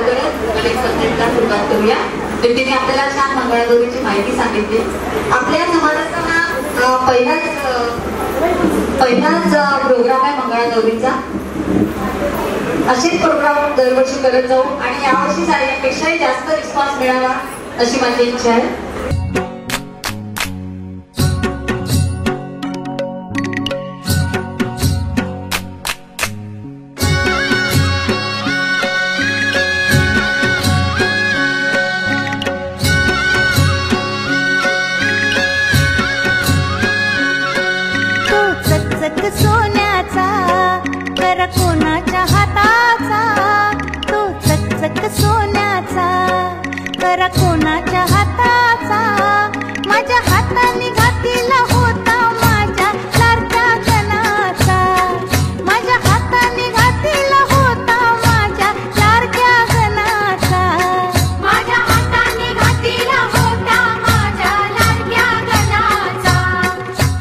अगोदरच मला एक सब्जेक्टला सुरुवात करूया. तिने आपल्याला छान मंगळागौरीची माहिती सांगितली. आपल्या समाजाचा हा पहिलाच प्रोग्राम आहे मंगळागौरीचा. असेच प्रोग्राम दरवर्षी करत जाऊ आणि यावर्षी यापेक्षाही जास्त रिस्पॉन्स मिळावा अशी माझी इच्छा आहे. सोन्याचा कर कोणाच्या हाताचा, तो चकचक सोन्याचा कर कोणाच्या हाताचा. माझ्या हाताने घातला होता माझ्या लाडक्या गणाचा, माझ्या हाताने घातला होता माझ्या लाडक्या गणाचा, माझ्या हाताने घातला होता माझ्या लाडक्या गणाचा,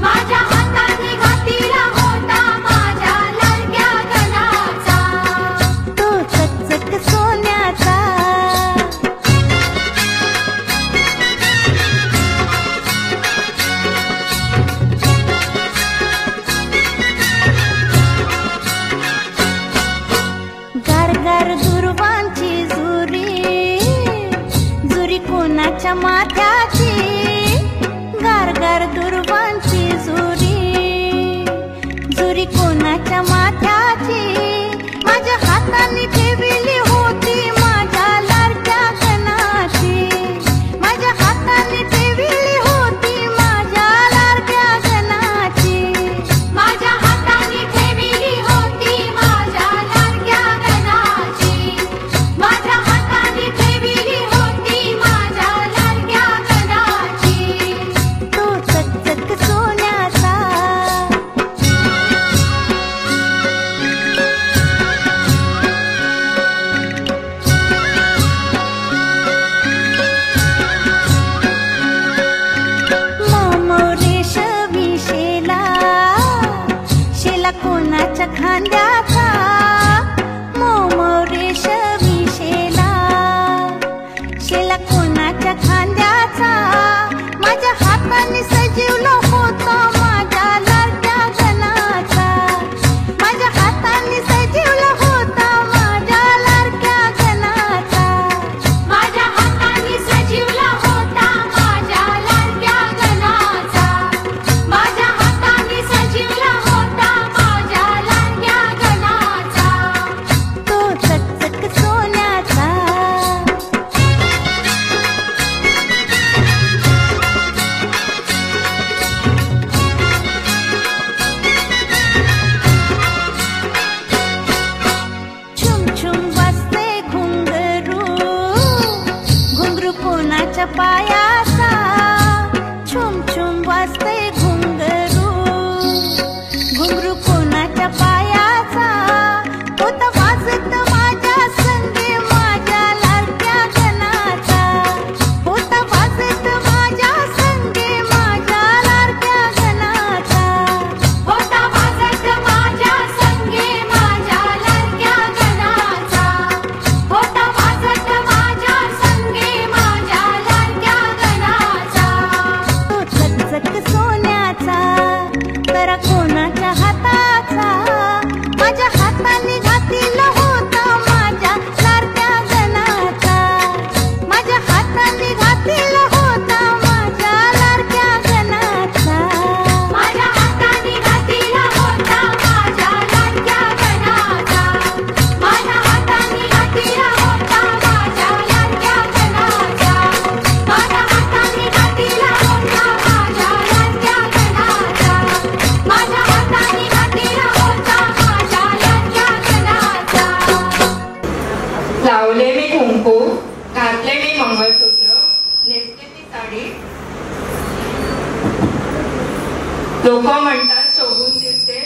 माझ्या हाताने घातला होता माझ्या लाडक्या गणाचा. तो चकचक सोन्याचा. गारगार दुर्वांची जुरी, जुरी कोणाच्या माथ्याची, गारगार दुर्वांची जुरी, जुरी कोणाच्या माथ्याची. माझ्या हाताने ठेवली होती माझ्या लाडक्या गणाची, माझ्या हाताने ठेवली होती माझ्या लाडक्या गणाची, माझ्या हाताने ठेवली होती माझ्या लाडक्या गणाची, माझ्या हाताने ठेवली होती माझ्या लाडक्या गणाची. तो चकचक सोन्याचा. मोमोरेश विशेला, शेला कोणाच्या खांद्याचा, मोमोरेश विशेला, शेला कोणाच्या खांद्याचा. माझ्या हाताने सजवलं होतं माझ्या लाडक्या गणाचा, माझ्या हाताने सजवलं होतं माझ्या लाडक्या गणाचा, माझ्या हाताने सजवलं होतं माझ्या लाडक्या गणाचा, माझ्या हाताने सजवलं होतं माझ्या लाडक्या गणाचा. तो चकचक सोन्याचा. छुम छुम वाजते घुंगरू, घुंगरू कोणाच्या पायाचा, छुम छुम वाजते घुंगरू, घुंगरू कोणाच्या पायाचा. होता वाजत माझ्या संगे माझ्या लाडक्या गणाचा, होता वाजत माझ्या संगे माझ्या लाडक्या गणाचा, होता वाजत माझ्या संगे माझ्या लाडक्या गणाचा, होता वाजत माझ्या संगे माझ्या लाडक्या गणाचा. तो चकचक सोन्याचा तर कोणाच्या हाताचा, माझ्या हाताने घातलं होतं माझ्या लाडक्या गणाचा, माझ्या हाताने घातलं होतं माझ्या लाडक्या गणाचा, माझ्या हाताने घातलं होतं माझ्या लाडक्या गणाचा, माझ्या हाताने घातलं होतं माझ्या लाडक्या गणाचा, माझ्या हाताने घातलं होतं माझ्या लाडक्या गणाचा, माझ्या हाताने घातलं होतं माझ्या लाडक्या गणाचा. लावले मी कुंकू, घातले मी मंगळसूत्र, नेसले मी साडी. लोक म्हणतात शोभून दिसते,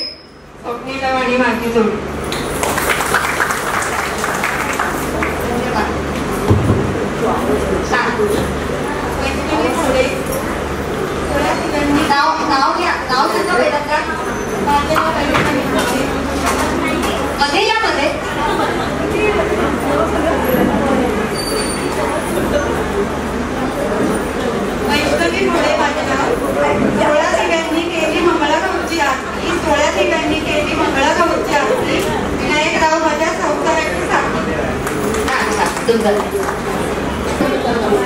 स्वप्नीला आणि माझी जोडी. नाव घ्या, नाव सांगा पहिल्यांदा. मध्ये या मध्ये सुंदर.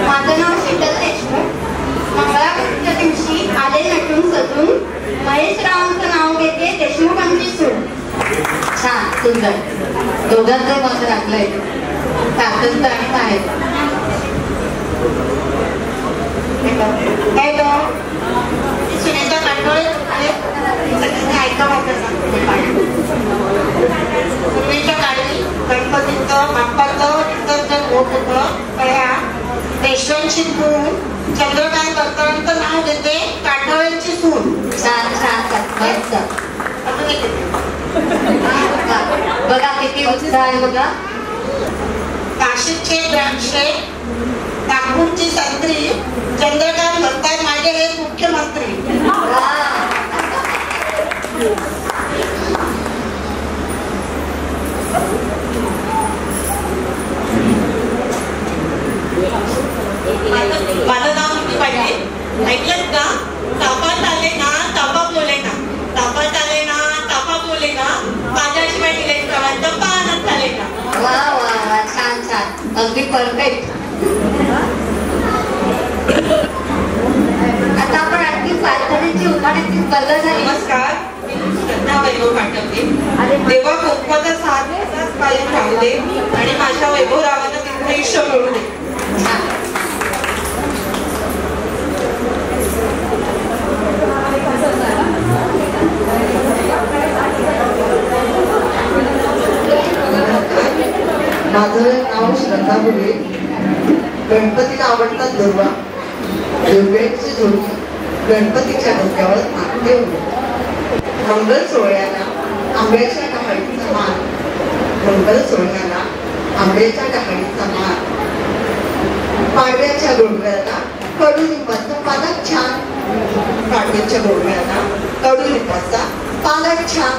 माझं नाव शीतल देशमुख. मंगळागौरीच्या दिवशी आले नटून सजून महेश रावांचं नाव घेते देशमुखांची सून. छान सुंदर. दोघांचं मत राखलंय सातत्य आणि बाहेर. हॅलो सुनीता कांडोळे ऐका पूर्वीच्या काळी गणपतीचं बाप्पाचं विसर्जन होत होतं. त्या पेशव्यांची सून चंद्रकांत दत्तांचं नाव घेते कांडोळेंची सून. छान छान बघा किती उत्साह आहे बघा. काशीचे द्राक्षे नागपूरची संत्री चंद्रकांत दत्ता माझे हे मुख्यमंत्री. माझं नाव किती पाहिजे ऐकलंच का? तापात आले ना तापा बोले ना, तापात आले ना तापा बोले ना, माझ्याशिवाय इलेक्ट्रॉनचं पानच झाले ना. वा वा वा छान छान अगदी परफेक्ट. आता आपण आणखी पालखडीची उखाण्याची स्पर्धा झाली. नमस्कार, मी श्रद्धा वैभव पाठवते. देवा कोकणाचा साथ कायम राहू दे आणि माझ्या वैभवरावांना तिथे ईश्व मिळू दे. माझं नाव श्रद्धा बुले. गणपतीला आवडतात दुर्वा. दुर्वेची जोडी गणपतीच्या डोक्यावर नाट्य होते. मंगल सोहळ्याला आंब्याच्या डहाळीचा मान. मंगल सोहळ्याला आंब्याच्या डहाळीचा मान. पाडव्याच्या गोडव्याला कडुलिंबाचा पालक छान. पाडव्याच्या गोडव्याला कडुलिंबाचा पालक छान.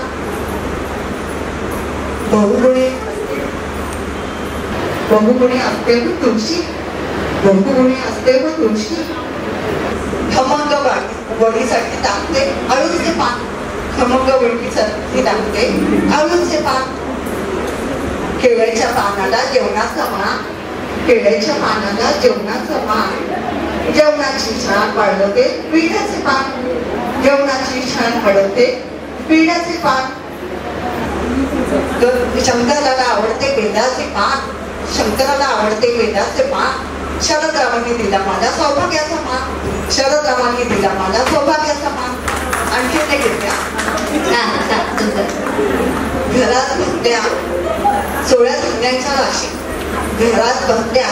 बहुगुणी असते व तुळशी. बहुगुणी असते व तुळशी. खमंग वडीसाठी टाकते अळूचे पान. खमंग वडीसाठी टाकते अळूचे पान. केळ्याच्या पानाला जेवणाचा मान. केळ्याच्या पानाला जेवणाचा मान. जेवणाची छान वाढवते पिण्याचे पान. जेवणाची छान वाढवते पिण्याचे पान. शंकराला आवडते बेलाचे पान. शंकराला आवडते बेलाचे पान. शरदरावांनी दिला मला सौभाग्याचा मान. शरदरावांनी दिला मला सौभाग्याचा मान. आणखी ते घेतल्या. घरात बसल्या 16 धान्यांच्या राशी. घरात बसल्या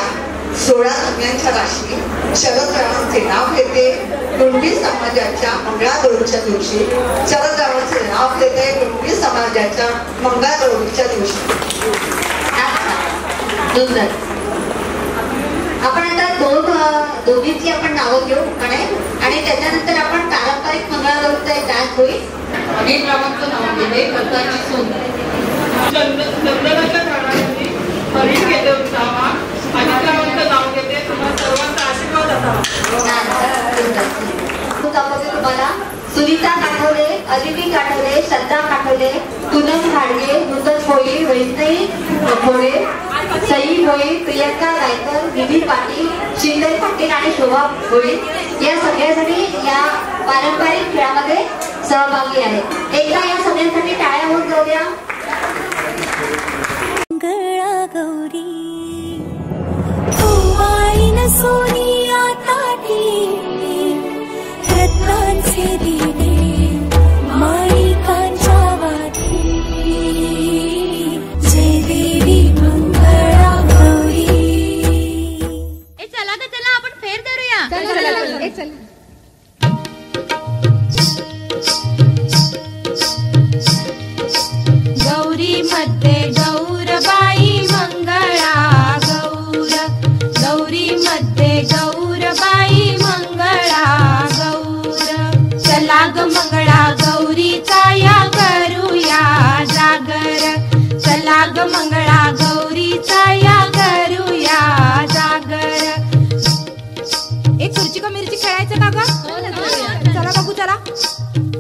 16 धान्यांच्या राशी. शरदरावांचे नाव घेते कुणबी समाजाच्या मंगळागौरीच्या दिवशी. शरदरावांचे नाव घेते कुणबी समाजाच्या मंगळागौरीच्या दिवशी. सुंदर. आपण आता दोघींची आपण नावं घेऊ आणि त्याच्यानंतर आपण पारंपरिक मंगळागौरीचा एक डान्स होईल. अनिल रावांचं नाव घेते कथाची सून. चंद्राच्या झाडावरती हरिण घेते उत्साहा. अनिल रावांचं नाव घेते तुम्हाला सर्वांचा आशीर्वाद असावा. तुम्हाला सुनीता काठवले, अदिती काठवले, श्रद्धा काठवले, पूनम घाडगे, नूतन भोई, वैष्णवी भोळे, सई भोई, प्रियंका गायकर, निधी पाटील, शिंदे पाटील आणि शोभा भोई या सगळ्याजणी या पारंपरिक खेळामध्ये सहभागी आहेत. एकदा या सगळ्यांसाठी टाळ्या होऊन जाऊया. मंगळागौरी ओवाळीन सोनिया ताटी रत्नांचे दिवे माणिकांच्या वाती. जय देवी मंगळागौरी. चला ग चला आपण फेर धरूया. गौरी मध्ये गौरबाई मंगळा गौर. गौरी मध्ये गौरबाई मंगळा गौर. चला ग मंगळा गौरीचा या करूया जागर. चला ग मंगळा गौरीचा या करूया जागर. एक खुर्ची का मिरची खेळायचं का ग? चला बघू चला.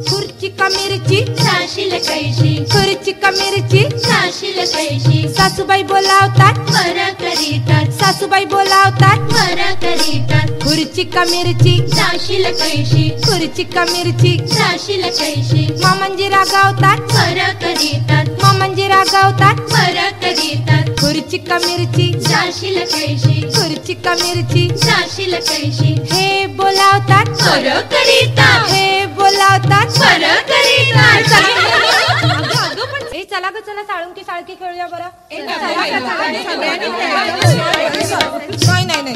खुर्ची का मिरची नाशील कैशी. खुर्ची का मिरची नाशील कैशी. सासूबाई बोलावतात बरं करीतात सासूबाई बोलावतात वर करीतात खुर्ची का मिरची जाशील कैशी खुर्ची का मिरची जाशील कैशी मामांजी रागावतात वर करीतात मामांजी रागावतात वर करीतात खुर्ची का मिरची जाशील कैशी खुर्ची का मिरची जाशील कैशी हे बोलावतात वर करीतात हे बोलावतात वर करीतात अगं पण ए चला ग चला साळुंकी साळकी खेळूया बरं नाही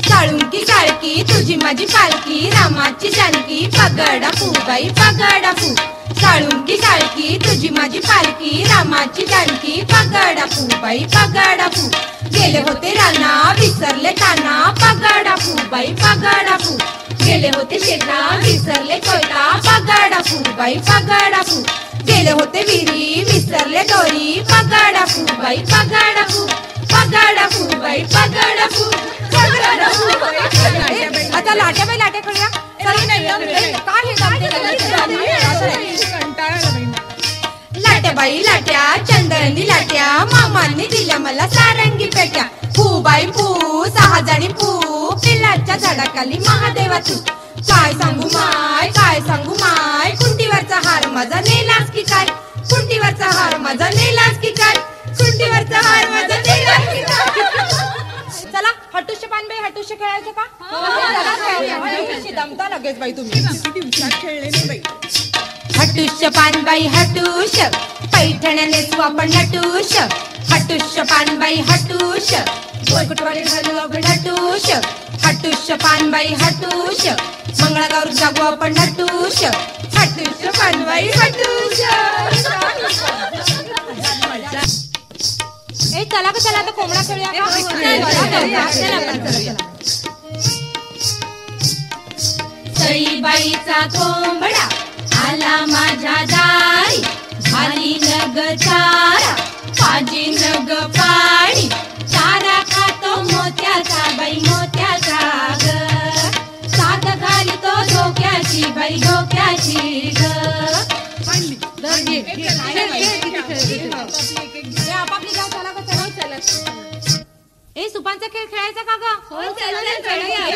साळुंकी साळकी तुझी माझी पालकी रामाची जानकी पगडा फू बाई पगडा फू साळुंकी साळकी तुझी माझी पालकी रामाची जानकी पगडा फू बाई पगडा फू गेले होते राना विसरले ताना पगडा फू बाई पगडा फू गेले होते शेता विसरले कोयता पगडा फू बाई पगडा फू गेले होते विहिरी विसरले दोरी पगडा फू बाई पगडा फू पगडा फू बाई पगडा फू पगडा फू आता लाट्या बाई लाट्या खेळूया लाट्या बाई लाट्या चंदनी लाट्या मामांनी दिल्या मला सारंगी पेट्या फू बाई फू 6 जणी फू पिल्लाच्या झाडाखाली महादेवा तू काय सांगू माय कुंटीवरचा हार माझा नेलास की काय कुंटीवरचा हार माझा नेलास की काय कुंटीवरचा हार माझा नेलास की काय चला हटुष्य पानबाई हटुष्य खेळायचं का दमता लगेच बाई तुम्ही खेळले नाही बाई हटुष्य पानबाई हटुष पैठण्याने आपण नटुष हटुष्य पानबाई हटुष गोलकुटवाले घालू आपण हटुष हटुष्य पानबाई हटुष मंगळागौर जागू आपण हटुष हटुष्य पानबाई हटुष ए चला का चला आता कोंबडा खेळूया सईबाईचा कोंबडा आला माझ्या दारी झाली नग चारा पाजी नग पाणी चारा खातो मोत्याचा बाई मोत्याचा ग साथ घालतो धोक्याची बाई धोक्याची ग आपापली गाव चला का चला ए सुपांचा खेळ खेळायचा का ग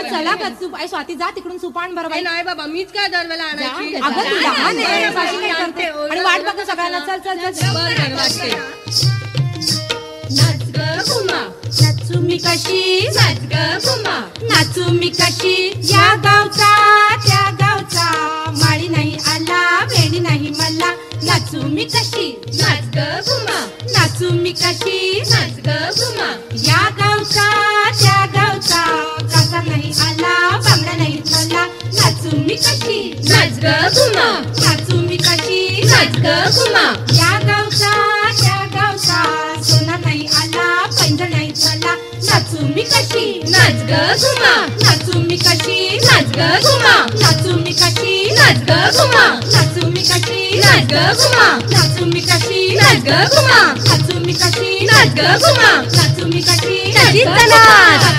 चला का स्वाती जा तिकडून सुपान बरोबर नाही बाबा मीच काय दरवेळेला आणायची अगं तू लहान आहे आणि वाट बघ सगळ्यांना चल चल चल नाच ग घुमा नाचू मी कशी नाच ग घुमा नाचू मी कशी या गावचा त्या गावचा माळी नाही आला वेणी नाही मला नाचू मी कशी नाच ग घुमा नाचू मी कशी नाच ग घुमा या गावचा त्या गावचा कासा नाही आला बांगडा नाही मला नाचू मी कशी नाच ग घुमा नाचू मी कशी नाच ग घुमा या गावचा त्या गावचा सोना नाही आला पैंजण नाही मला नाचू मी कशी नाच ग घुमा नाचू मी कशी नाच ग घुमा नाचू मी कशी नाच ग घुमा नाचू मी कशी नाच ग घुमा नाचू मी कशी नाच ग घुमा नाचू मी कशी नाच ग घुमा नाचू मी कशी नाच ग घुमा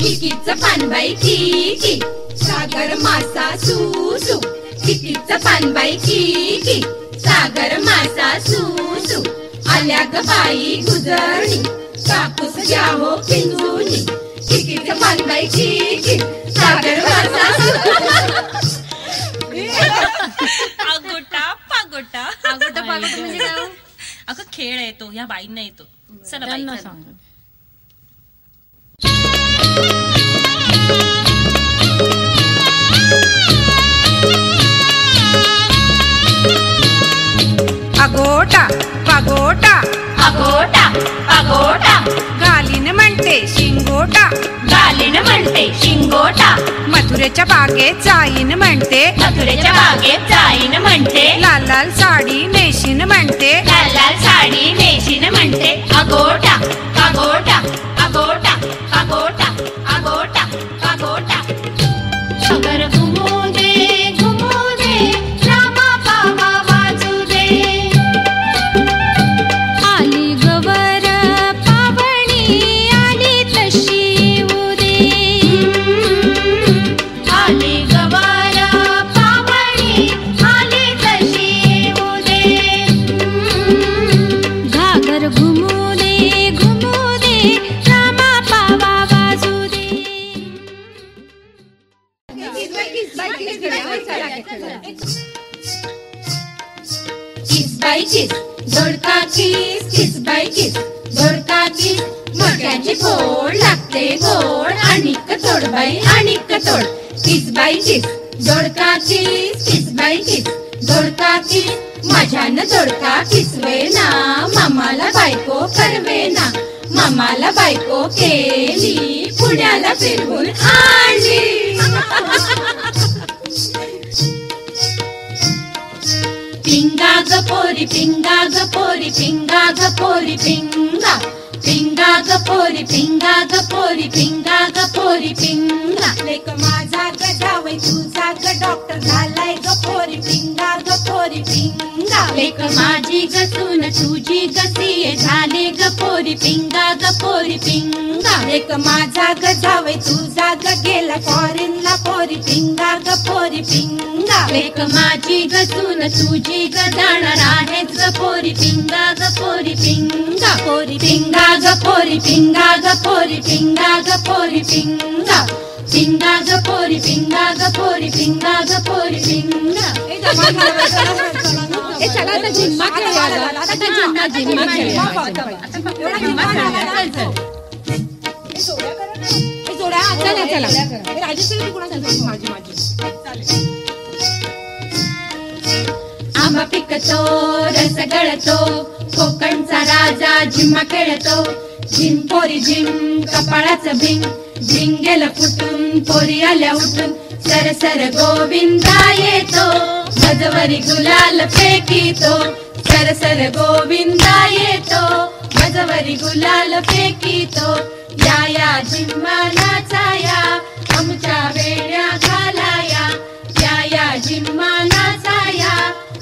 किकीचं पानबाई किकी सागर मासा सुसू किकीचं पानबाई किकी सागर मासा सुसू आल्या ग बाई गुजरणी कापूस घ्या हो पिंजूनी किकीचं पानबाई किकी सागर मासा आगोटा पागोटा आगोटा पागोटा म्हणजे काय अगं खेळ येतो या बाईंना येतो चला बाई सांग अगोटा पागोटा अगोटा अगोटा गालीन म्हणते शिंगोटा गालीन म्हणते शिंगोटा मथुरेच्या बागेत जाईन म्हणते मथुरेच्या बागेत जाईन म्हणते लाल लाल साडी नेशीन म्हणते लाल लाल साडी नेशीन म्हणते अगोटा अगोटा अगोटा अगोटा अगोटा अगोटा सागर घुमू दे रामा बाबा वाजू दे आली गवर पावणी आली तशी उदे आली गवार पा किस बाई किस दोडका किस बाई किस दोडका किस मोठ्याची फोड लागते गोड आणिक तोड बाई आणिक तोड किस बाई किस दोडका किस बाई किस दोडका किस माझ्यान दोडका किसवेना मामाला बायको करवेना मामाला बायको केली पुण्याला फिरवून आणली पिंगा ग पोरी पिंगा ग पोरी पिंगा ग पोरी पिंगा पिंगा ग पोरी पिंगा ग पोरी पिंगा ग पोरी पिंगा लेक माझा ग जावई तुझा ग डॉक्टर झालाय ग पोरी पिंगा ग पोरी पिंगा लेक माझी ग सून तुझी ग सीए झाले ग पोरी पिंगा ग पोरी पिंगा लेक माझा ग जावई तुझा ग गेला फॉरेनला पोरी पिंगा ग पोरी पिंगा लेक माझी ग सून तुझी ग जाणार आहेच ग पोरी पिंगा ग पोरी पिंगा पोरी पिंगा ग पोरी पिंगा ग पोरी पिंगा ग पोरी पिंगा पिंगा ग पोरी पिंगा ग पोरी पिंगा ग पोरी पिंगा ए चला आता जिम्मा खेळूया आता जिम्मा जिम्मा खेळूया चला चला राजेश्वरी कोणासाठी माझी माझी आंबा पिकतो रस गळतो कोकणचा राजा झिम्मा खेळतो झिम पोरी झिम कपाळाचं भिंग झिंग गेलं फुटून पोरी आल्या उठून सर सर गोविंदा येतो मजवरी गुलाल फेकीतो सर सर गोविंदा येतो मजवरी गुलाल फेकीतो या झिम्मा नाचाया आमच्या वेड्या घालाया या झिम्मा नाचाया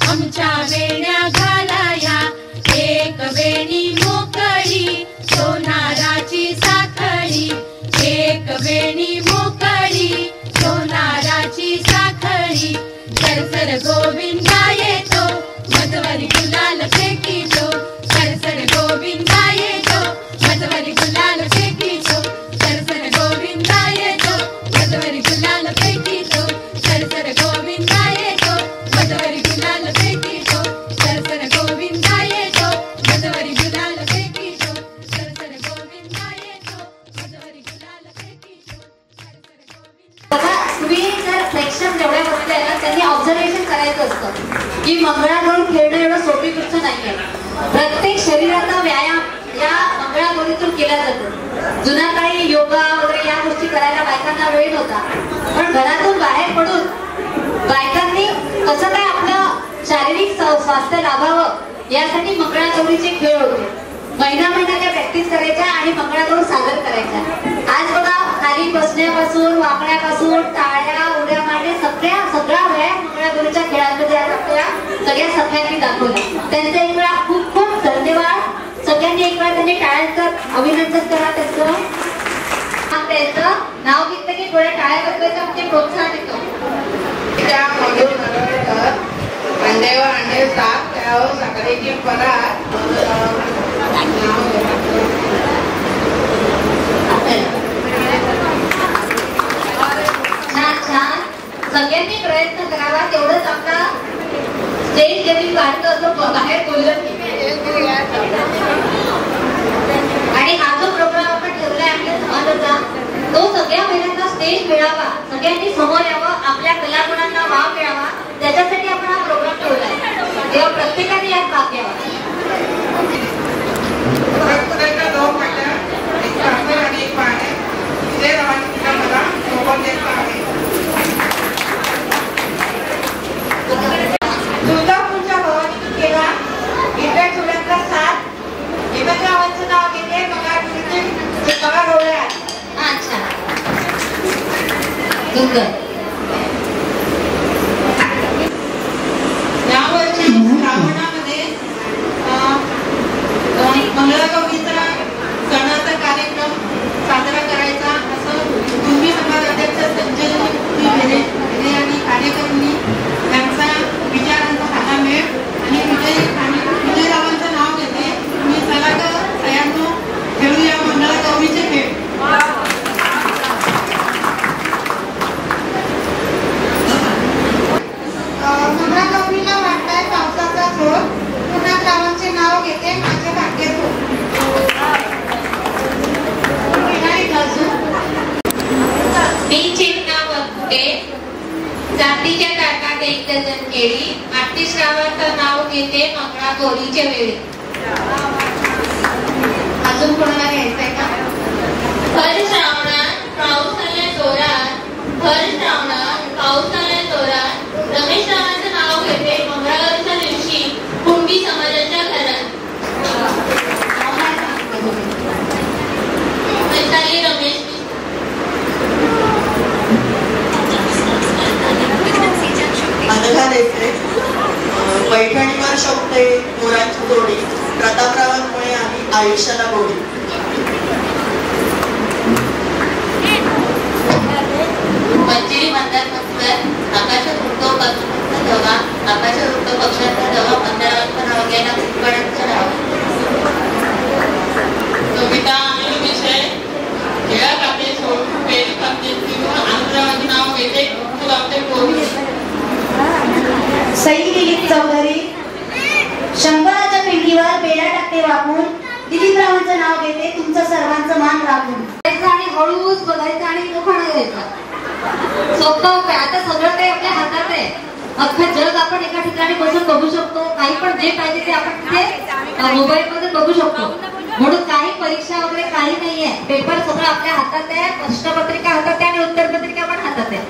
आमच्या वेण्या घालाया एक वेणी मोकळी सोनाराची साखळी एक वेणी मोकळी सोनाराची साखळी सरसर गोविंदा येतो मजवरी गुलाल फेकीतो सरसर गोविंदा येतो मजवरी गुलाल फेकीतो सरसर गोविंदा येतो मजवरी गुलाल फेकीतो सरसर गोविंदा येतो मजवरी गुलाल फेकीतो सरसर गोविंदा येतो मजवरी गुलाल फेकीतो सरसर गोविंदा येतो मजवरी गुलाल फेकीतो सरसर गोविंदा बघा तुम्ही जर प्रेक्षक जेवढ्या बसले ना त्यांनी ऑब्झर्वेशन करायचं असतं की मंगळागौर खेळणं एवढं सोपी गोष्ट नाहीये प्रत्येक शरीराचा व्यायाम या मंगळागौरीतून केला जातो जुन्या काळी योगा वगैरे या गोष्टी करायला बायकांना वेळ नव्हता पण घरातून बाहेर पडून बायकांनी कसं काय आपलं शारीरिक स्वास्थ्य लाभावं यासाठी मंगळागौरीचे खेळ होते महिना त्या प्रॅक्टिस करायच्या आणि मंगळागौर सादर करायच्या आज बघा खाली बसण्यापासून वाकण्यापासून टाळ्या उड्या मारणे सगळा व्यायाम मंगळागौरीच्या खेळांमध्ये आज आपल्या सगळ्या सख्यांनी दाखवला त्यांचा एक वेळा खूप खूप धन्यवाद सगळ्यांनी एक वेळा त्यांनी टाळ्यांचं अभिनंदन करा त्यांचं नाव घेतलं की थोड्या टाळ्या बसवायचं म्हणजे प्रोत्साहन येतो अंड्यावर अंडे सात त्यावर साखरेची परात छान छान सगळ्यांनी प्रयत्न करावा तेवढंच आपला स्टेज गेमिंग वाढतं असं बाहेर बोललं आणि हा जो प्रोग्राम आपण ठेवलाय आपल्या समाजाचा तो सगळ्या महिलांना स्टेज मिळावा सगळ्यांनी समोर यावं आपल्या कलागुणांना वाव मिळावा त्याच्यासाठी आपण हा प्रोग्राम ठेवलाय तेव्हा प्रत्येकाने यात भाग घ्यावा तुळजापूरच्या भवानी केला इतर चुड्यांचा साथ हिमंतरावांचं नाव घेते अच्छा सुंदर एकजण केली, आरती श्रावणाचं नाव घेते मंगळा गौरीच्या वेळी. अजून कोणाला घ्यायचंय का? भर श्रावणात पाऊस आलाय जोरात, भर श्रावणात पाऊस आलाय जोरात, रमेश रावांचं नाव घेते मंगळागौरीच्या दिवशी कुणबी समाजाच्या घरात. वैशाली रमेश अनघा देते पैठणीवर शोभते मोराची जोडी, प्रतापरावांमुळे आम्ही आयुष्याला गोडी. मंजिरी मंदार मस्तर आकाशात उडतो पक्षांचा धवा, आकाशात उडतो पक्षांचा धवा, मंदारांचा नाव घ्यायला पुष्कळांचं नाव. कविता आणि विषय खेळा कापे सोडून पेरी कापते किंवा आंध्राचं नाव घेते तू आपले कोणी. सई दिलीप चौधरी शंकराच्या पिंडीवर बेडा टाकते वाकून, दिलीपरावांचं नाव घेते तुमचं सर्वांचं मान राखून. आणि हळूच बघायचं आणि लोखंड घ्यायचं. सोपं उपाय. आता सगळं काही आपल्या हातात आहे. अख्खं जग आपण एका ठिकाणी बसून बघू शकतो. काही पण जे पाहिजे ते आपण तिथे मोबाईल मध्ये बघू शकतो. म्हणून काही परीक्षा वगैरे काही नाहीये. पेपर सगळं आपल्या हातात आहे. प्रश्नपत्रिका हातात आहे आणि उत्तरपत्रिका पण हातात आहे.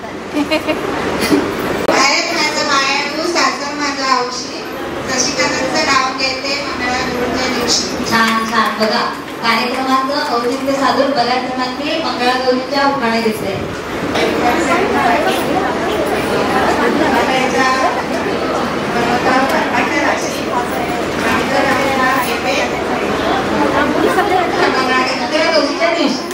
शशिकांतचं नाव घेते मंगळागौरीच्या दिवशी. छान छान. बघा कार्यक्रमाचं औचित्य साधून बऱ्याच जणांनी मंगळागौरीच्या उखाणे घेतले. मंगळागौरीच्या दिवशी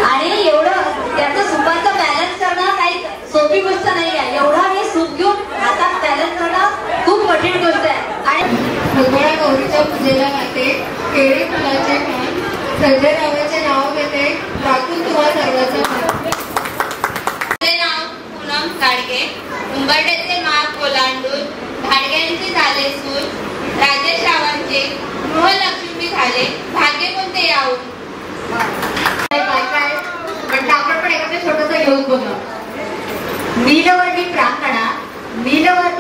आणि एवढं त्याचं सुपाचं बॅलन्स करणं काही सोपी गोष्ट नाही आहे. एवढा मी सूप घेऊन हातात बॅलन्स करणं खूप कठीण गोष्ट आहे. आणि मंगळागौरीच्या पूजेला जाते केळी फुलाचे मान, सर्जरावाचे नाव घेते राखून तुम्हा सर्वांचं मान. माझे नाव पूनम गाडगे, उंबरठ्याचे माग ओलांडून धाडग्यांचे झाले सूर, राजेश रावांचे गृहलक्ष्मी झाले भाग्य कोणते यावून. म्हटलं आपण पण एखादं छोटंसं घेऊन बघा. नीलवर्णी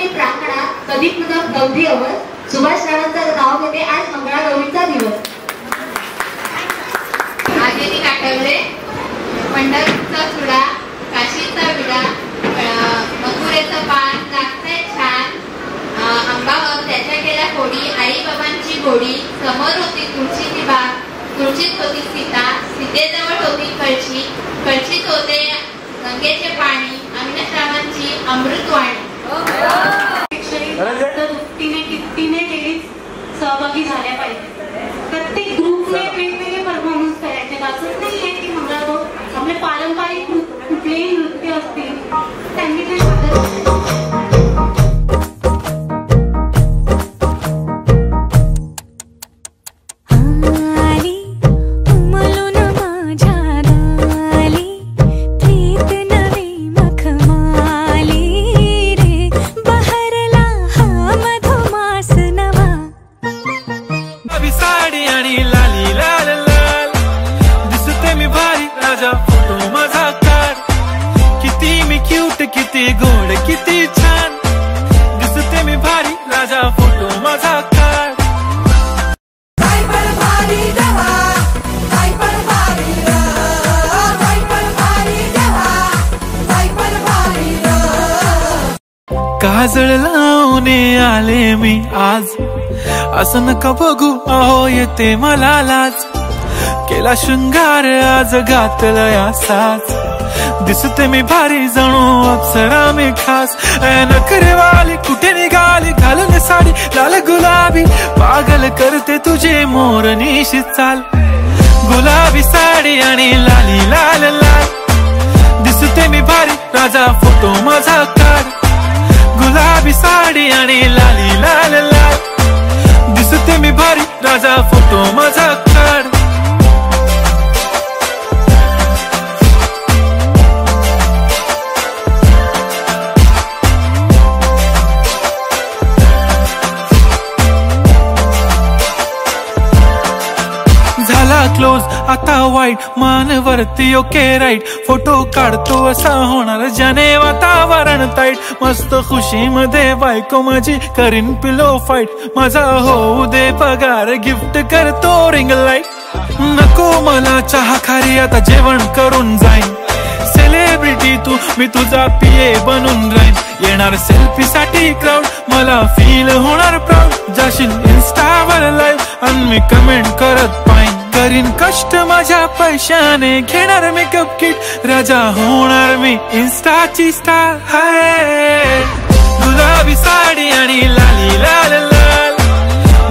प्रांगणात कधी पुन्हा गवधी अवध, सुभाष रावांचं नाव घेते आज मंगळागौरीचा दिवस. आदिती काठवले पंढरपूरचा चुडा, काशीचा विडा, मथुरेचं पान लागतंय छान, अंबाबाई त्याच्या केल्या फोडी, आई बाबांची गोडी, समोर होती तुळशीची बाग, तुळशीत होती सीता, सीतेजवळ होती कळशी, कळशीत होते गंगेचे पाणी, अविनाश रावांची अमृतवाणी. काजळ लावून आले मी आज, असं नका बघू अहो येते मला लाज. केला शृंगार आज घातला या साज, दिसते मी भारी जणू अप्सरा मी खास. नखरेवाली कुठे निघाली घालून साडी लाल गुलाबी, पागल करते तुझे मोरनीशी चाल. गुलाबी साडी आणि लाली लाल लाल, दिसते मी भारी राजा फोटो माझा काढ. गुलाबी साडी आणि लाली लाल लाल, दिसते मी भारी राजा फोटो माझा काढ. क्लोज आता वाईट मानवरती ओके राईट, फोटो काढतो असा होणार ज्याने वातावरण ताईट. मस्त खुशी मध्ये बायको माझी करीन पिलो फाईट, माझा होऊ दे पगार गिफ्ट करतो रिंग लाईट. नको मला चहा खारी आता जेवण करून जाईन, सेलिब्रिटी तू मी तुझा पिये बनून राहीन. येणार सेल्फी साठी क्राऊड मला फील होणार प्राऊड, जाशील इन्स्टावर लाईव्ह आणि मी कमेंट करत पाहिन. करीन कष्ट माझ्या पैशाने घेणार मेकअप किट, राजा होणार मी इन्स्टाची स्टार. हाय गुलाबी साडी आणि लाली लाल लाल,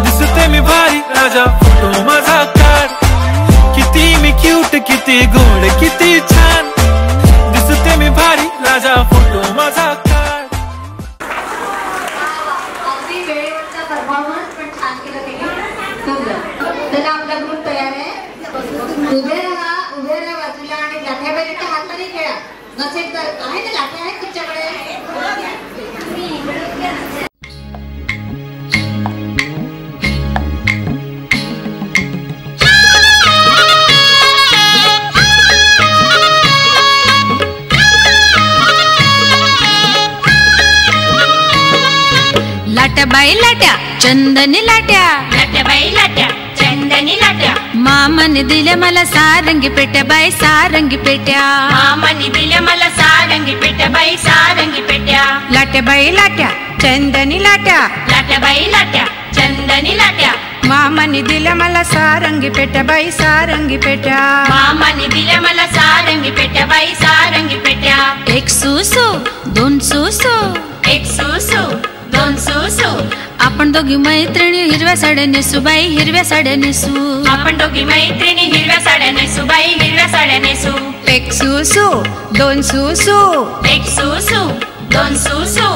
दिसते मी भारी राजा फोटो माझा काढ. किती मी क्यूट किती गोड किती छान, दिसते मी भारी राजा फोटो माझा काढ. अगदी वेळेवरचा परफॉर्मन्स पण छान केलं तुम्ही. चला आपला ग्रुप तयार आहे. उभे राहा बाजूला आणि लाथ्याबाईच्या हाताने खेळा. नसेल तर आहे ना लाथ्या आहेत तुमच्याकडे? लाट्याबाई लाट्या चंदनी लाट्या, लाट्याबाई लाट्या चंदनी लाट्या. मामाने दिल्या मला सारंगी पेट्या बाई सारंगी पेट्या. मामाने दिल्या मला सारंगी पेट्या बाई सारंगी पेट्या. लाट्याबाई लाट्या चंदनी लाट्या, लाट्याबाई लाट्या चंदनी लाट्या. मामाने दिल्या मला सारंगी पेट्या बाई सारंगी पेट्या. मामाने दिल्या मला सारंगी पेट्या बाई सारंगी पेट्या. एक सुसू दोन सुसू, एक सुसू दोन सुसू. आपण दोघी मैत्रिणी हिरव्या साड्या नेसू बाई हिरव्या साड्या नेसू. आपण दोघी मैत्रिणी हिरव्या साड्या नेसू बाई हिरव्या साड्या नेसू. एक सुसू दोन सुसू, एक सुसू दोन सुसू.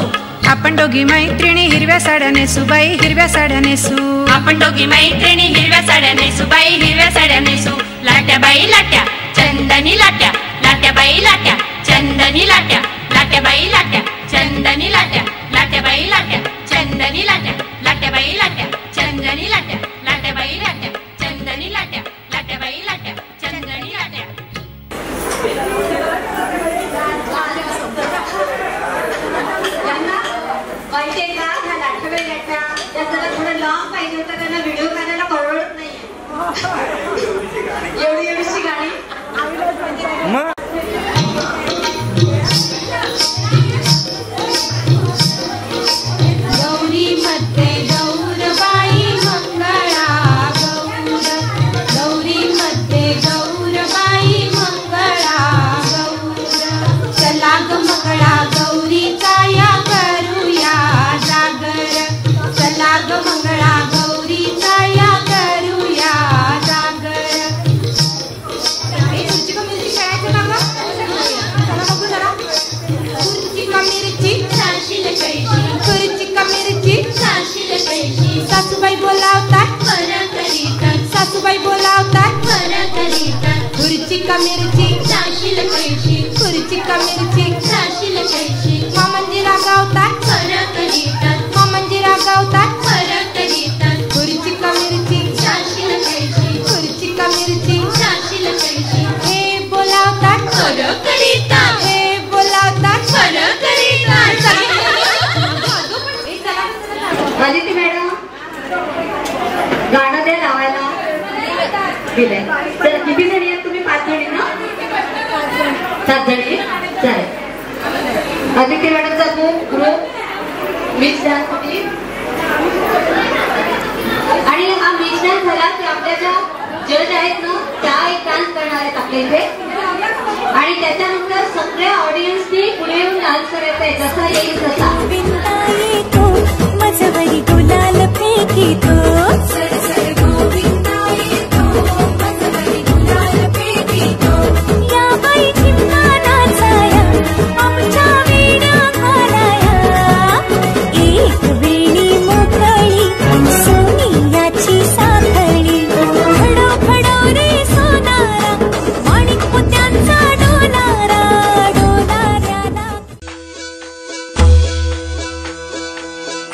आपण दोघी मैत्रिणी हिरव्या साड्या नेसू बाई हिरव्या साड्या नेसू. आपण दोघी मैत्रिणी हिरव्या साड्या नेसू बाई हिरव्या साड्या नेसू. लाट्याबाई लाट्या चंदनी लाट्या, लाट्याबाई लाट्या चंदनी लाट्या. लाट्याबाई लाट्या चंदनी लाट्या, लाट्याबाई लाट्या चंदनी लाट्या. लाट्याबाई लाट्या चंदनी लाट्या, लाट्याबाई लाट्या चंदनी लाट्या. लाट्याबाई लाट्या चंदनी लाट्या. माहिती आहे का ह्या लाट्याबाई लाट्या त्या जरा थोडं लॉंग पाहिजे होतं, त्यांना व्हिडिओ करायला परवडत नाहीये. एवढी एवढीशी गाणी. गौरी मध्ये गौरबाई मंगळा गौर, गौरी मध्ये गौरबाई मंगळा गौर. चला ग मंगळा गौरीचा या करूया जागर, चला ग मंगळा गौरीचा या करूया जागर. सासूबाई बोलावतात सासूबाई बोलावतात खुर्ची का मिरची खुर्ची का मिरची. मामांजी रागावतात मामांजी रागावतात खुर्ची का मिरची खुर्ची का मिरची. हे बोलावतात हे बोलावतात. आदिती मॅडम गाणं दे लावायला दिलंय. तर किती जणी आहेत तुम्ही? 5 जणी ना? 7 जणी. चालेल. आदिती मॅडमचा ग्रुप मिक्स डान्स होती आणि हा मिक्स डान्स झाला की आपल्या ज्या जज आहेत ना त्या एक डान्स करणार आहेत आपल्या इथे आणि त्याच्यानंतर सगळ्या ऑडियन्सनी पुढे येऊन डान्स करायचा आहे जसा येईल तसा मजवरी गुलाल फेकी तो सर सर गोविंदा येतो मजवरी गुलाल फेकी तो या बाई चिमणा नाचाया आमच्या वीणा घालाया एक वेणी मोकळी सोनियाची साखळी खडो खडो रे सोनारा माणिक मोत्यांचा डोलारा डोलाऱ्याला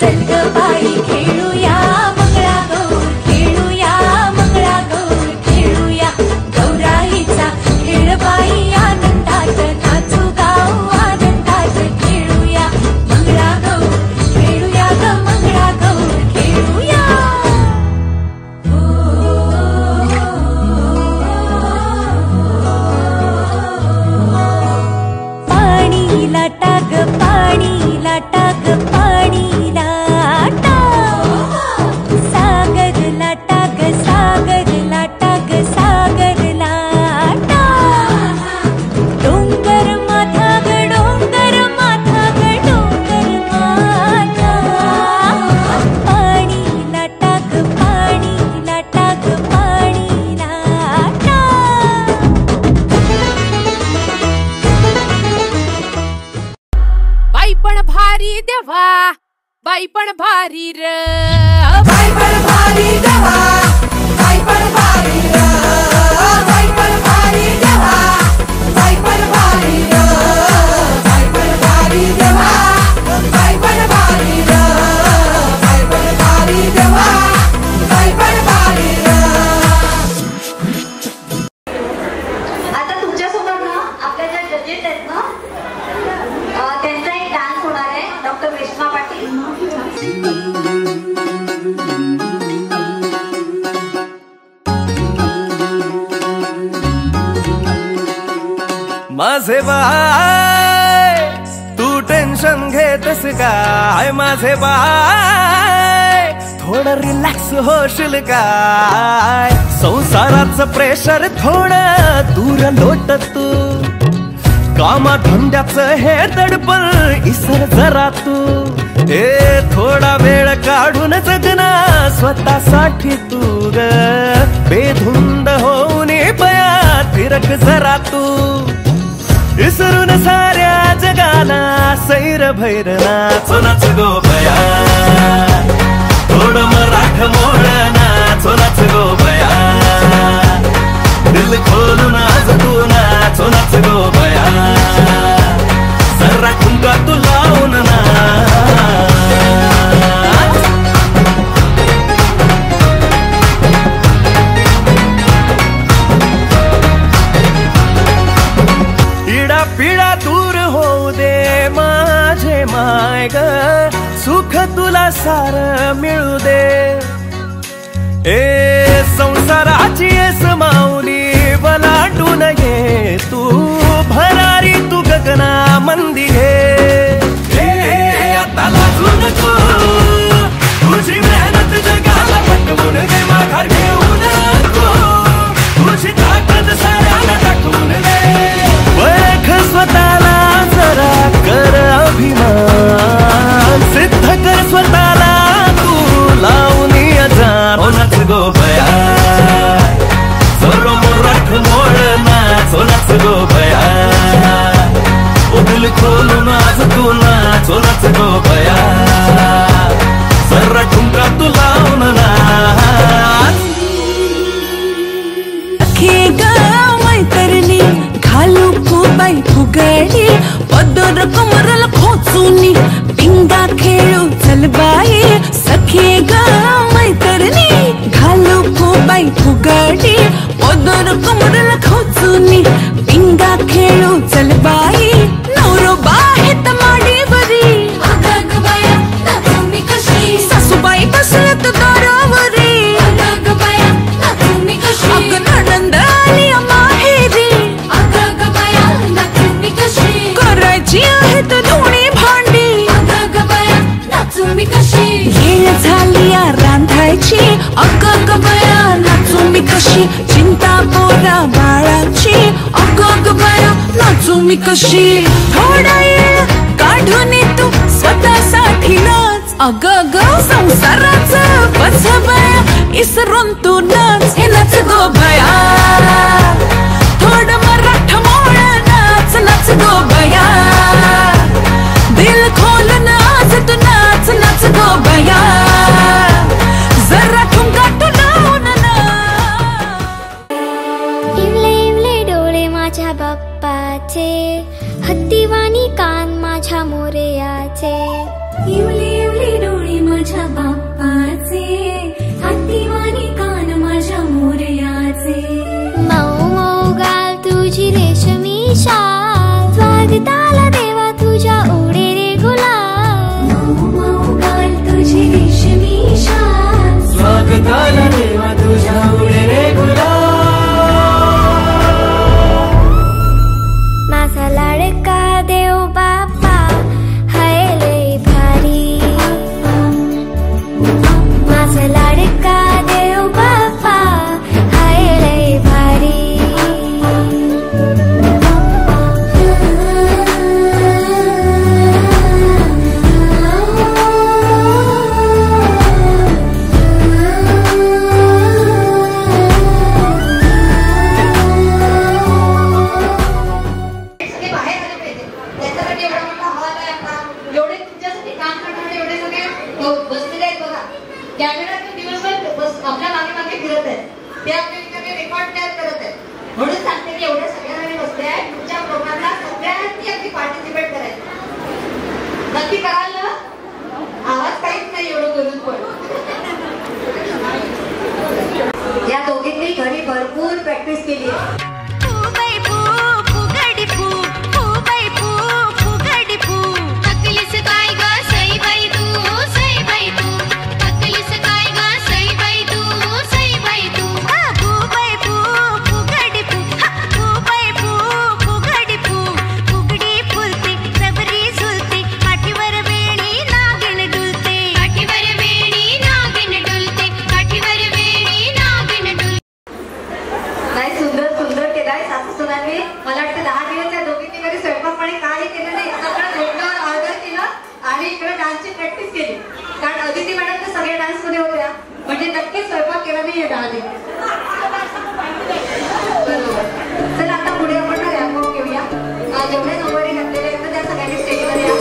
चल ग बाई खेळूया मंगळागौर खेळूया मंगळागौर खेळूया गौराईचा खेळ बाई आनंदात नाचू गाऊ आनंदात खेळूया मंगळागौर खेळूया ग मंगळागौर खेळूया पाणी लाटा ग पाणी लाटा ग पाणी लाटा सागर लाटा ग सागर लाटा ग सागर लाटा डोंगर माथा ग डोंगर माथा ग डोंगर माथा पाणी लाटा ग पाणी लाटा ग पाणी लाटा बाई पण भारी देवा बाई पण भारी र बाई पण भारी देवा बाई पण भारी र बाई पण भारी देवा बाई पण भारी र बाई पण भारी देवा बाई पण भारी र बाई पण भारी देवा बाई पण भारी र आता तुमच्यासोबत ना आपल्या ज्या जजेस आहेत ना त्यांचा एक डान्स होणार आहे डॉक्टर रेश्मा पाटील माझे बाय तू टेन्शन घेतस काय माझे बाय थोडं रिलॅक्स होशील काय संसाराचं प्रेशर थोडं दूर लोट तू कामा धंद्याचं हे दडपण इसर जरा तू हे थोडा वेळ काढून जगना स्वतःसाठी तू ग बेधुंद होऊन बया फिरक जरा तू विसरून साऱ्या जगाला सैर भैर नाचो नाच गो बया थोडं मराठ मोड नाचो नाच गो बया दिल खोलून आज तू नाचो नाच गो बया जरा ठुमका तू लावून नाच इडा पिडा दूर होऊ दे माझे माय ग सुख तुला सार मिळू दे ए संसाराची माऊली बलाटून घे तू भरारी तू गगना मंदी घे आता लाजू नको तुझी मेहनत जगाला पटवून घे माघार घेऊ नको तुझी ताकद साऱ्याला टाकून दे ओळख स्वतःला जरा कर अभिमान सिद्ध कर स्वतःला तू लावून अजान नाच गो बया सर्व मोराठ मोड नाच नाच गो बया ओ दिल खोलून आज तू नाच नाच गो बया सर्व ठुमका तू लावून नाच अखे गाव मैतरणी घालू बाई फुगडी पदर कमरला खोचूनी पिंगा खेळू चल बाई सखे गाव मैतरणी घालू बाई फुगडी पदर कमरला खोचूनी पिंगा खेळू चल बाई नवरो बाहेत माडीवरी अगं बाया नाचू मी कशी सासूबाई बसल्यात दारावरी अगं बाया नाचू मी कशी अगं नणंद आली माहेरी अगं बाया नाचू मी कशी करायची आहेत दोन्ही भांडी अगं बाया नाचू येळ झाली या रांधायची अग ग बया नाचू मी कशी चिंता पोरा बाळाची अग ग बया नाचू मी कशी थोडा येळ काढून तू स्वतःसाठी नाच अग ग संसाराचं बस बया इसरून तू नाच हे नाच गो बया थोडं मराठ मोळ नाच नाच गो बया दिल खोलून आज तू नाच नाच गो बया जरा ठुमका तू लावून ना इवले इवले डोळे माझ्या बाप्पाचे हत्तीवाणी कान माझ्या मोरयाचे इवले इवले डोळे माझ्या बाप्पाचे हत्तीवाणी कान माझ्या मोरयाचे मऊ मऊ गाल तुझी रेशमी शाल स्वागताला देवा तुझ्या उडे रे गुलाल मऊ मऊ गाल तुझी रेशमी शाल स्वागताला देवा तुझ्या उडे रे गुलाल माझा लाडका देव बाप्पा हाय लय भारी माझा लाडका देव बाप्पा हाय लय भारी सगळे बाहेर आले पाहिजे त्याच्यासाठी एवढा मोठा हॉल आहे आपला एवढे तुमच्यासाठी काम करणारे एवढे सगळे बसलेले आहेत बघा कॅमेरा दिवसभर बस आपल्या मागे मागे फिरत आहेत ते आपले रेकॉर्ड तयार करत आहेत म्हणून सांगते की एवढ्या सगळ्यांना बसले आहेत तुमच्या प्रोग्रामला सगळ्यांनी अगदी पार्टिसिपेट करायचं नक्की कराल ना आवाज काहीच नाही एवढं करून पण या दोघींनी घरी भरपूर प्रॅक्टिस केली आहे मला वाटतं 10 दिवस त्या दोघींनी घरी स्वयंपाक पाणी काही केलं नाही सगळं जोरदार ऑर्डर केलं आणि इकडे डान्सची प्रॅक्टिस केली कारण अदिती मॅडम तर सगळ्या डान्स मध्ये होत्या म्हणजे नक्कीच स्वयंपाक केला नाहीये 10 दिवस चला आता पुढे आपण रॅम्प घेऊया जेवढे नंबरी घातलेले आहेत ना त्या सगळ्यांनी स्टेजवर या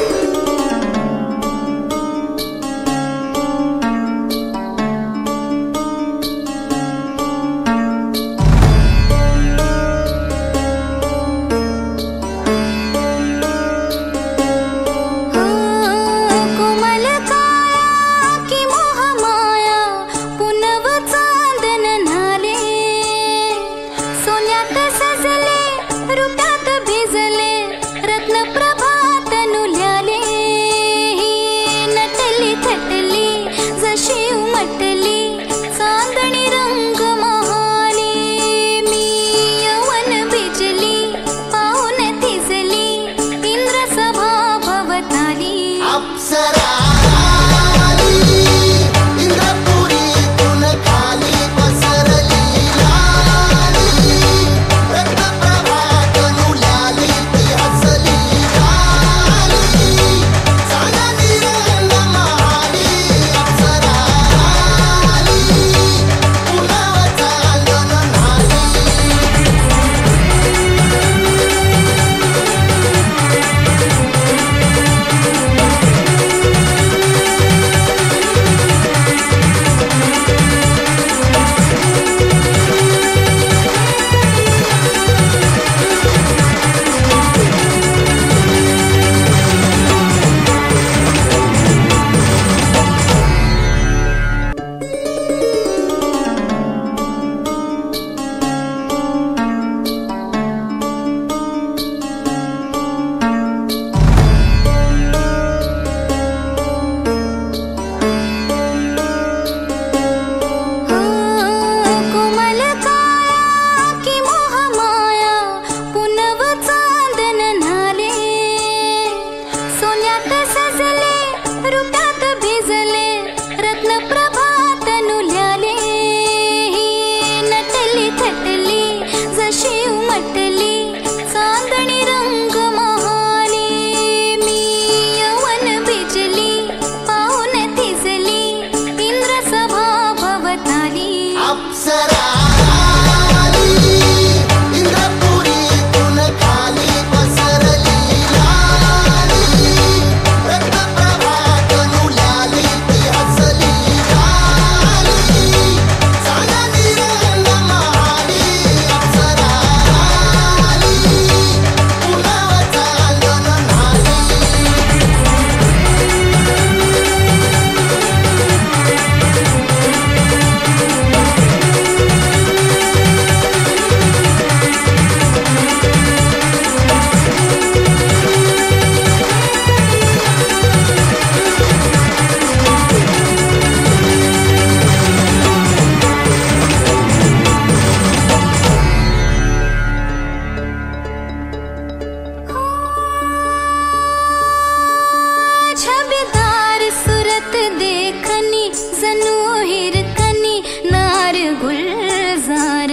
जणू हिरकणी नार गुलजार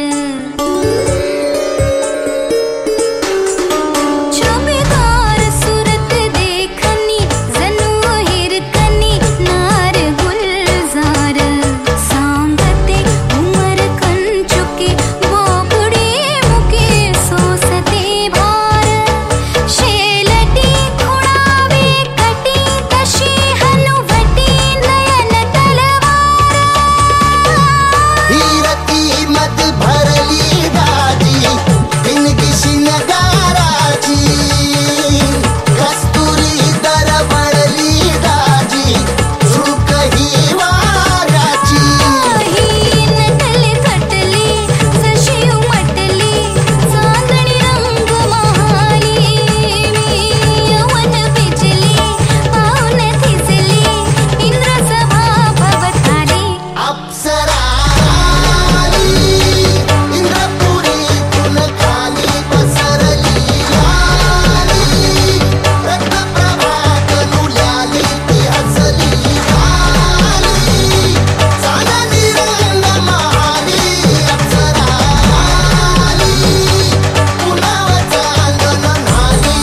छबीदार सूरत देखनी जणू हिरकणी नार गुलजार सांगते उमर कंचुकी बोबडी मुके सोसते भार शेलटी खुणावी कटी तशी हनुवटी नयन तलवार हीरती मत भरली दाजी दिनगिशी नगाराची कस्तुरी दरवळली दाजी झुक ही वाराची हीन तले खटली जशी उमटली चांदणी रंग महाली यवन बिजली पाऊन थिजली इंद्र सभा भवताली अप्सरा आली इंद्रपुरी तुन खाली पसरली आली रत्नप्रभा कनुल्याली ती हसली आली चांदणी रंग महाली अप्सरा आली पुन्हा चांदण न्हाली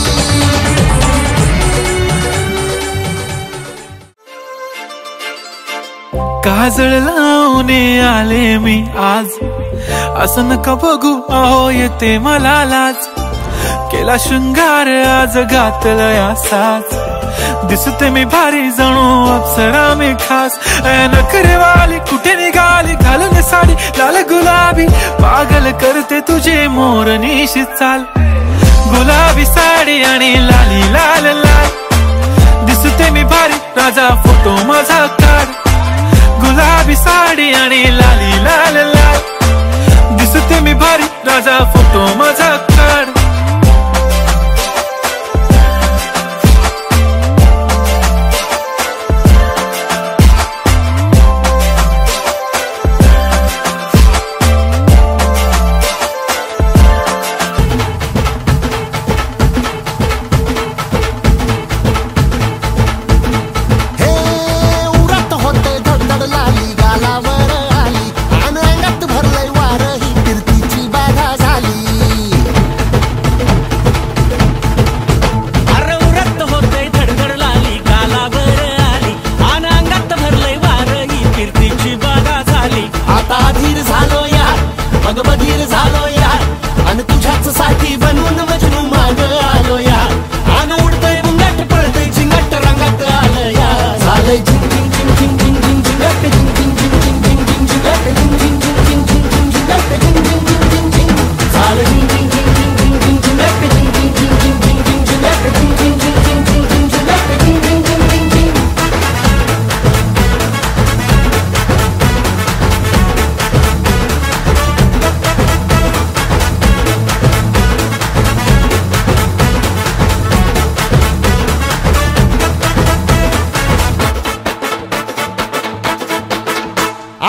काजळ लावून आले मी आज असं नका बघू अहो येते मला लाज केला शृंगार आज घातलया साज दिसते मी भारी जणू अप्सरा मी खास नखरेवाली कुठे निघाली घालून साडी लाल गुलाबी पागल करते तुझे मोरनीशी चाल गुलाबी साडी आणि लाली लाल लाल दिसते मी भारी राजा फोटो माझा काढ गुलाबी साडी आणि लाली लाल लाल दिसते मी भारी राजा फोटो माझा काढ हे उरत होते धडधड लाली गालावर आली आणि अंगात भरलंय वार ही कीर्तीची बाधा झाली अरे उरत होते धडधड लाली गालावर आली आणि अंगात भरलंय वार ही कीर्तीची बाधा झाली आता अधीर झालो यार मग बधीर झालो यार आणि तुझ्याच साठी बनवून मजनू माग आलो यार आणि उडतय बुंगाट पळतय झिंगाट रंगात आलं यार झालंय झिंग झिंग झिंग झिंग झिंग झिंग झिंगाट झिंग झिंग झिंग झिंग झिंग झिंग झिंगाट झिंग झिंग झिंग झिंग झिंग झिंग झिंगाट झिंग झिंग झिंग झिंग झिंग झालं झिंग झिंग झिंग झिंग झिंग झिंग झिंगाट झिंग झिंग झिंग झिंग झिंग झिंगाट झिंग झिंग झिंग झिंग झिंग झिंग झिंगाट झिंग झिंग झिंग झिंग झिंग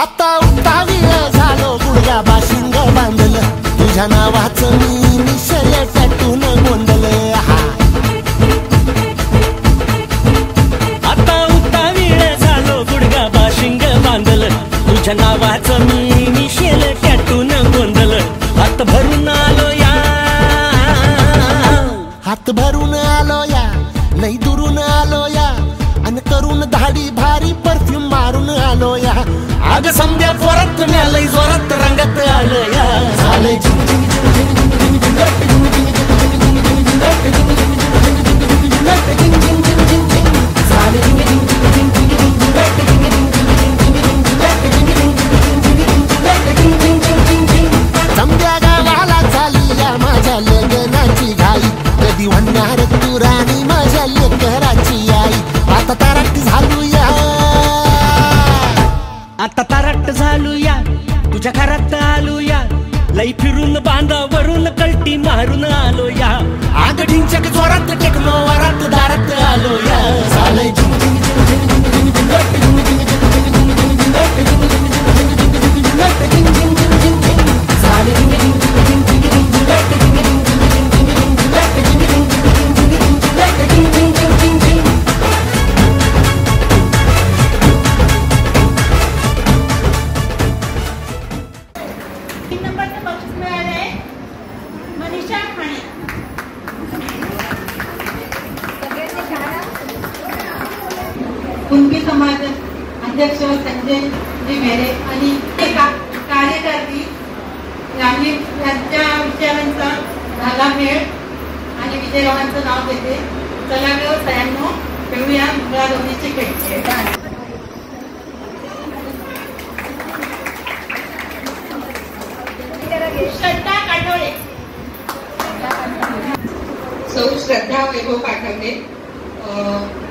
आता उतावीळ झालो गुडघ्या बाशिंग बांधलं तुझ्या नावाचं मी निशल टॅटून गोंधलं हा आता उतावीळ झालो गुडगा बाशिंग बांधलं तुझ्या नावाचं मी निशेल टॅटून गोंधलं हात भरून आलो या हात भरून आलो या लई दुरून आलो या आणि करून धाडी भारी परफ्यूम मारून आलो या अग समद्या जोरात मिळालंय जोरात रंगात आलं या झालंय झिंग झिंग झिंग झिंग झिंग झिंग झिंगाट झिंग झिंग झिंग झिंग झिंग झिंग झिंगाट झिंग झिंग झिंग झिंग झिंगाट झिंग झिंग झिंग झिंग झिंग झालंय झिंग झिंग झिंग झिंग झिंग झिंग झिंगाट झिंग झिंग झिंग झिंग झिंग झिंग झिंगाट झिंग झिंग झिंग झिंग झिंग झिंग झिंग झिंग समद्या गावाला झाली या माझ्या लग्नाची घाई कधी म्हणणार तू राणी माझ्या लेकराची आई आता तारट झालो या आता तारट झालो या तुझ्या घरात आलो या लई फिरून बांधावरून कल्टी मारून आलो या आग ढिंचक जोरात टेकलो वरात दारात आलो या झालंय झिंग झिंग झिंग झिंग झिंग झिंग झिंगाट झिंग झिंग झिंग झिंग झिंग झिंगाट झिंग झिंग झिंग झिंग झिंगाट झिंग झिंग झिंग झिंग झालंय झिंग झिंग झिंग झिंग झिंग झिंग झिंगाट झिंग झिंग झिंग झिंग झिंग झिंग झिंग झिंग अध्यक्ष संजयजी मेरे आणि कार्यकर्ती यांनी यांच्या विचारांचा झाला मेळ आणि विजयरावांचं नाव घेते. चला ग सगळ्यांनो खेळूया मंगळागौरीचे खेळ. श्रद्धा काठोळे. सौ श्रद्धा वैभव काठवले.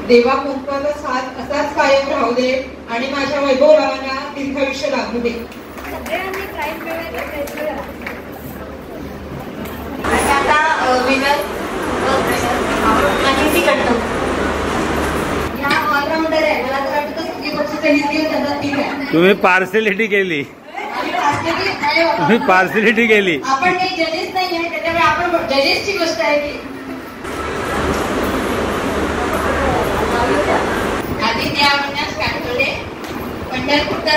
देवा कुंकवाचा साथ असाच कायम राहू दे आणि माझ्या वैभवरावांना दीर्घायुष्य लाभू दे. आता विनर आणि ती कटव या ऑलराऊंडर आहे. मला तर वाटतं सगळी वर्ष टेनिस गेम त्यांना ठीक आहे. तुम्ही पार्सलिटी केली. तुम्ही पार्सलिटी केली. आपण काही जजेस नाही आहे त्याच्यामुळे आपण जजेसची गोष्ट आहे की आदित्य अविनाश काठोळे. पंढरपूरचा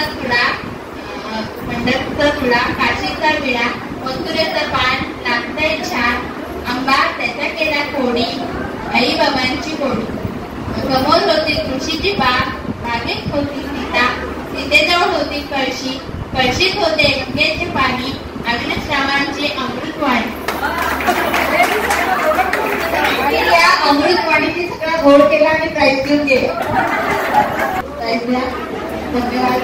तुळा, काशीचा विडा, मथुरेचं पान, लागतंय छान, आंबा त्याचा केला कोडी, आई बाबांची गोडी. समोर होती तुळशीची बाग, बागेत होती सीता, सीतेजवळ होती कळशी, कळशीत होते गंगेचे पाणी, अविनाश रावांची अमृतवाणी. या अमृतवाणीची सगळा घोड केला आणि प्राईज घेऊन गेले. प्राईज द्या. धन्यवाद.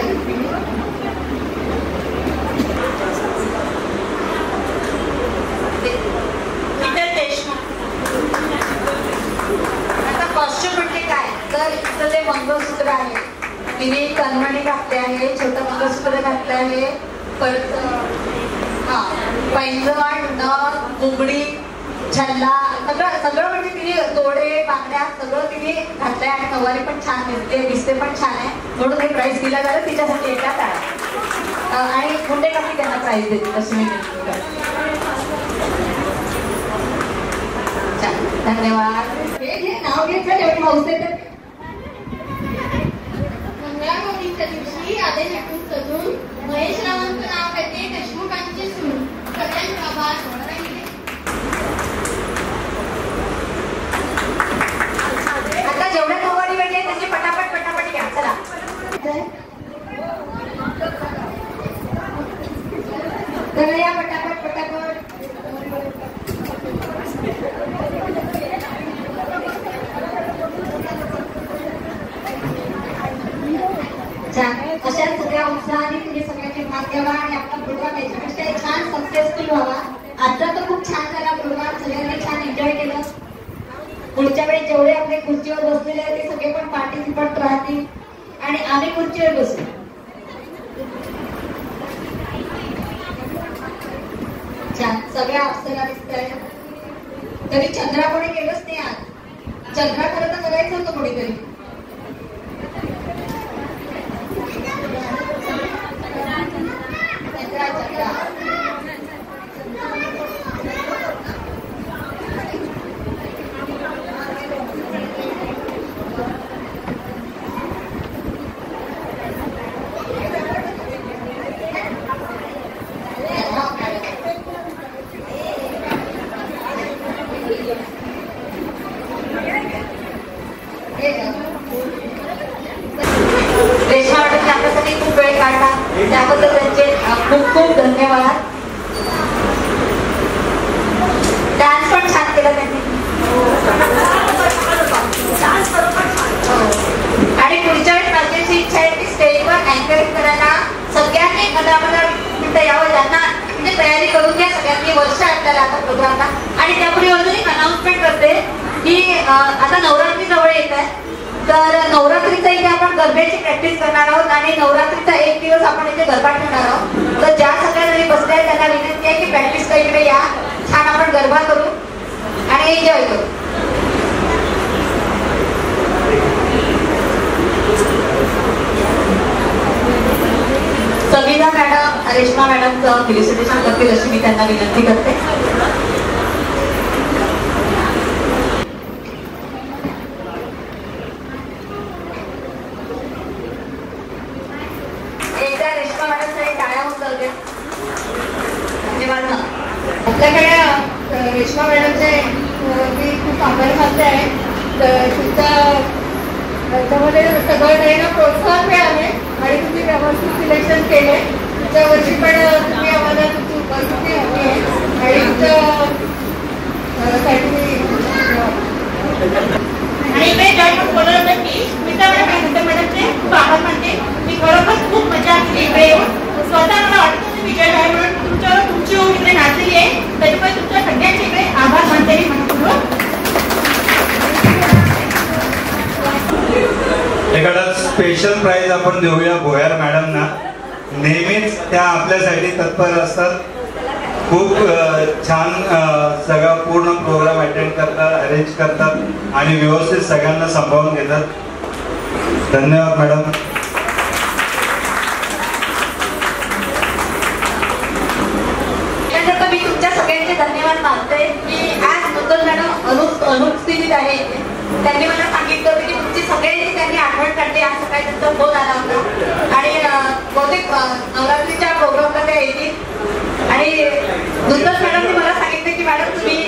आता कॉस्ट्युम म्हणजे काय तर इथं ते मंगळसूत्र आहे. तिने कणमणी घातले आहे, छोटं मंगळसूत्र घातलं आहे, परत पैंजण, नथ, बुगडी, छल्ला सगळं म्हणजे तिने तोडे बांगड्या सगळं तिने घातलंय आणि नवारी पण छान दिसते पण छान आहे. म्हणून हे प्राईज दिला झालं तिच्यासाठी एका टाळा. आणि मुंडे काकी त्यांना प्राईज देते तशी. धन्यवाद. हे नाव घेतलं एवढी हौस येते. मंगळागौरीच्या दिवशी आले नटून सजून, महेश रावांचं नाव घेते देशमुखांची सून. सगळ्यांचा आवाज आता जेवढ्या नऊवारी वेगळे त्याची पटापट घ्या. चला तर या पटापट छान. अशा सगळ्या उत्साहाने तुम्ही सगळ्यांनी भाग घ्यावा आणि आपला प्रोग्राम याच्यापेक्षा छान सक्सेसफुल व्हावा. आजचा तर खूप छान झाला प्रोग्राम. सगळ्यांनी छान एन्जॉय केलं. पुढच्या वेळी जेवढे आपले खुर्चीवर बसलेले आहेत ते सगळे पण पार्टिसिपंट राहतील आणि आम्ही खुर्चीवर बसू. छान. सगळ्या अप्सरा दिसत आहेत. तरी चंद्रा कोणी केलंच नाही आज. चंद्रा खरं तर करायचं होतं कोणीतरी. रेशमा मॅडमने आपल्यासाठी खूप वेळ काढला त्याबद्दल त्यांचे खूप खूप धन्यवाद. डान्स पण छान केला त्यांनी आणि पुढच्या वेळेस माझी अशी इच्छा आहे की स्टेजवर एन्करेज करायला सगळ्यांनी 15-15 मिनिटं यावं. ज्यांना म्हणजे तयारी करून घ्या सगळ्यांनी. वर्ष आपल्याला आता प्रोग्रामला. आणि त्यापूर्वी अजून एक अनाउन्समेंट करते की आता नवरात्री जवळ येत आहे. तर नवरात्रीचा इथे आपण गरब्याची प्रॅक्टिस करणार आहोत आणि नवरात्रीचा एक दिवस आपण इथे गरबा ठेवणार आहोत. तर ज्या सगळ्या जणी बसल्या आहेत त्यांना विनंती आहे की प्रॅक्टिसला इकडे या. छान आपण गरबा करू आणि एन्जॉय करू. सविता मॅडम रेश्मा मॅडमचं फेलिसिटेशन करतील अशी मी त्यांना विनंती करते. एकदा रेश्मा मॅडमसाठी टाळ्या होऊन जाऊ दे. धन्यवाद. आपल्याकडे रेश्मा मॅडमचे मी खूप आभार मानते आहे. तर तुमच्या त्याच्यामध्ये सगळं प्रोत्साहन मिळाले केले. पुढच्या वर्षी पण तुम्ही आम्हाला तुमची उपस्थिती हवी आहे आणि आणि इकडे जॉईन बोलत होतं की मॅडमचे खूप आभार मानते. मी खरोखर खूप मजा केली इकडे येऊन. स्वतः मला वाटतं मी विजय आहे म्हणून तुमची ओळख इकडे नाचली आहे. त्याच्यामुळे तुमच्या सगळ्यांचे इकडे आभार मानते मी म्हणून. एखादा स्पेशल प्राइज आपण देऊया भोयर मॅडमना. नेहमीच त्या आपल्यासाठी तत्पर असतात. खूप छान सगळा पूर्ण प्रोग्राम अटेंड करतात, अरेंज करतात आणि व्यवस्थित सगळ्यांना सांभाळून घेतात. धन्यवाद मॅडम. मी तुमच्या सगळ्यांचे धन्यवाद मानते की आज नूतन मॅडम अनुपस्थित आहे. त्यांनी मला सांगितलं होतं की तुमची सगळ्यांची त्यांनी आठवण काढली. आज सकाळी त्यांचा फोन आला होता आणि बहुतेक नवरात्रीच्या प्रोग्रामला त्या येतील. आणि नूतन मॅडमने मला सांगितलं की मॅडम तुम्ही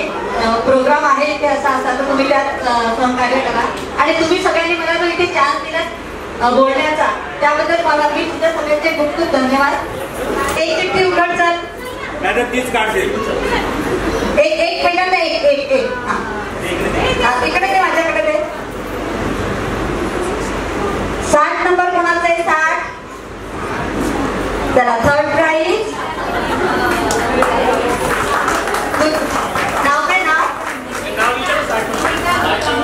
प्रोग्राम आहे इथे असा असा तर तुम्ही त्यात सहकार्य करा. आणि तुम्ही सगळ्यांनी मला जो इथे चान्स दिला बोलण्याचा त्याबद्दल मला मी तुमच्या सगळ्यांचे खूप खूप धन्यवाद. एक चिठ्ठी उलट चाल तीच काढते. एक मिनिट एक इकडे ते माझ्याकडे ते 60 नंबर कोणाचा आहे? 60. चला थर्ड प्राइज. नाव काय? नाव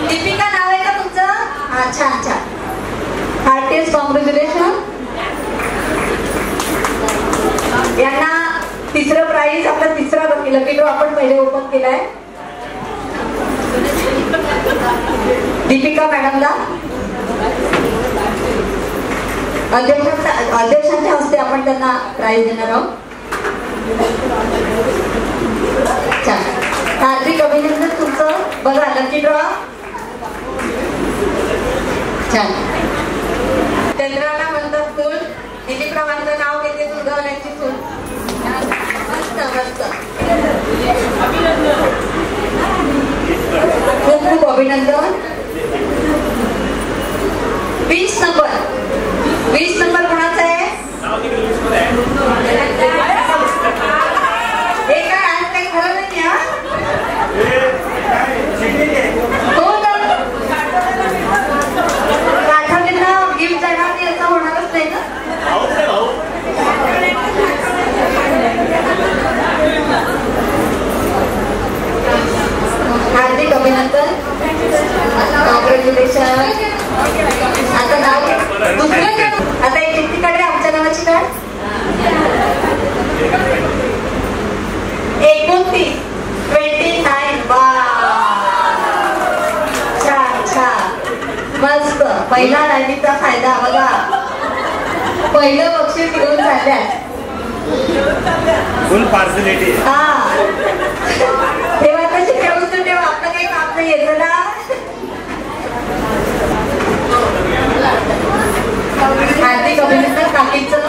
दीपिका नाव आहे का तुमचं? हा छान छान. Heartiest congratulation. यांना तिसरं प्राइज आपला तिसरा लकी ड्रॉ आपण पहिले ओपन केलाय. दीपिका मॅडमला अध्यक्षांच्या हस्ते आपण त्यांना प्राइज देणार आहोत. हार्दिक अभिनंदन तुमचं. बघा लकी ड्रॉ छान. चंद्राला म्हणतात फुल. दिलीपरावांचं नाव घेते दुर्गावल्याची फुल. मस्त मस्त. खूप खूप अभिनंदन. 20 नंबर कोणाचा आहे? हे काय आज काही खरं नाही. हा आठवणींना गिफ्ट जाणार नाही असं होणारच नाही ना. हार्दिक अभिनंदन. कॉंग्रॅच्युलेशन. आता नाव दुसरं. आता एक चिठ्ठी काढ रे आमच्या नावाची काढ. 29. छान छान मस्त. पहिला राणीचा फायदा बघा. पहिलं बक्षीस घेऊन चालल्यात. फुल पार्सलिटी. हा तेव्हा कशी ठेवून तर तेव्हा आपलं काही काम नाही येतं ना. हार्दिक अभिनंदन काकींचं.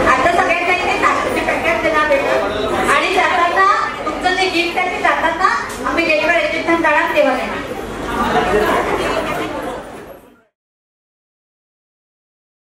आता सगळ्यांना इथे नाश्त्याचे पॅकेट देणार भेटत. आणि जाताना तुमचं जे गिफ्ट आहे ते जाताना आम्ही गेटवर एज्युकेशन जाणार तेव्हा देणार.